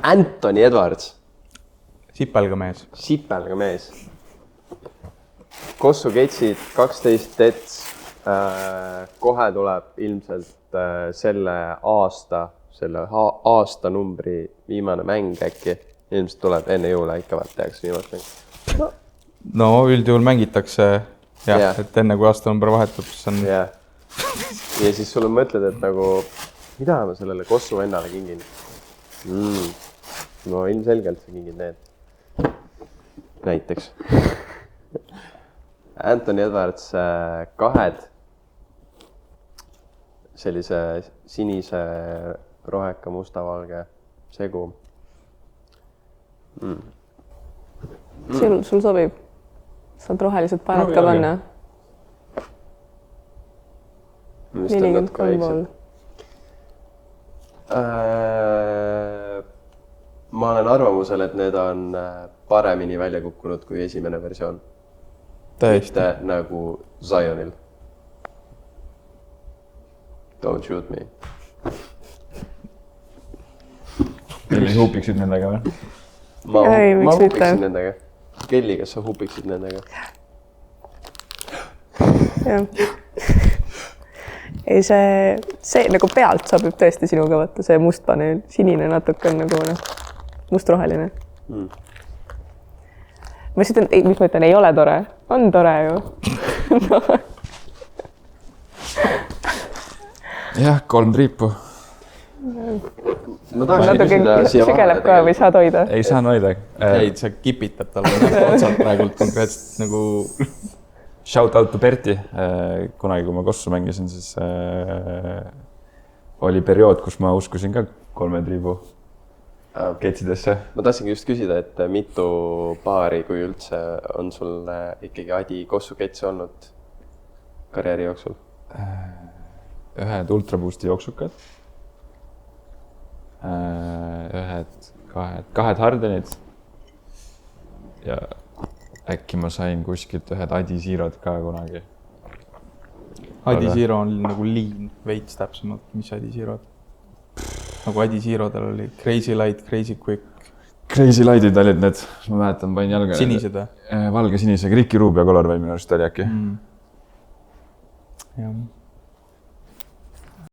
Anthony Edwards. Sipelga mees. Sipelga mees. Kossu ketsid 12 dets. Kohe tuleb ilmselt selle aastanumbri viimane mäng äkki. Ilmselt tuleb enne jõule ikka tehakse viimast mäng. No üldjuhul mängitakse, et enne kui aastanumber vahetub, siis on... Ja siis sulle mõtled, et nagu, mida ma sellele Kossu vennale kingin? No ilmselgelt sa kingid need. Näiteks. Anthony Edwards kahed sellise sinise, roheka, mustavalge segu. Sul sobib? Saad rohelised paelad ka panna? 43 pool. Ma olen arvamusel, et need on paremini välja kukkunud kui esimene versioon. Täiesti. Mitte nagu Zionil. Don't shoot me. Kelly hupiksid nendega või? Ma hupiksid nendega. Kelly, kas sa hupiksid nendega? Jah. Ei, see nagu pealt sobib tõesti sinuga, vaata see mustpaneel. Sinine natuke on nagu mustroheline. Ma ütlen, mis ma ütlen, ei ole tore. On tore ju. No. Jah, 3 triipu. Ma tahaks küsida siia sügeleb ka või saad hoida? Ei saan hoida. Ei, see kipitab talle otsalt praegult konkreetselt nagu... Shout out to Berti. Kunagi, kui ma Kossu mängisin, siis oli periood, kus ma uskusin ka 3 triibu ketsidesse. Ma tahtsingi just küsida, et mitu paari, kui üldse on sul ikkagi Adi Kossu ketsi olnud karjääri jooksul? Ühed Ultra Boosti jooksukad. Kahed Hardenid. Ja äkki ma sain kuskilt ühed Adi Zerod ka kunagi. Adi Zero on nagu liin, veits täpsemalt, mis Adi Zerod. Nagu Adi Zerodel oli Crazy Light, Crazy Quick. Crazy Lightid olid need, ma mäletan, panin jalga. Sinised või? Valge sinisega, Ricky Rubio colorway minu arust oli äkki. Jah.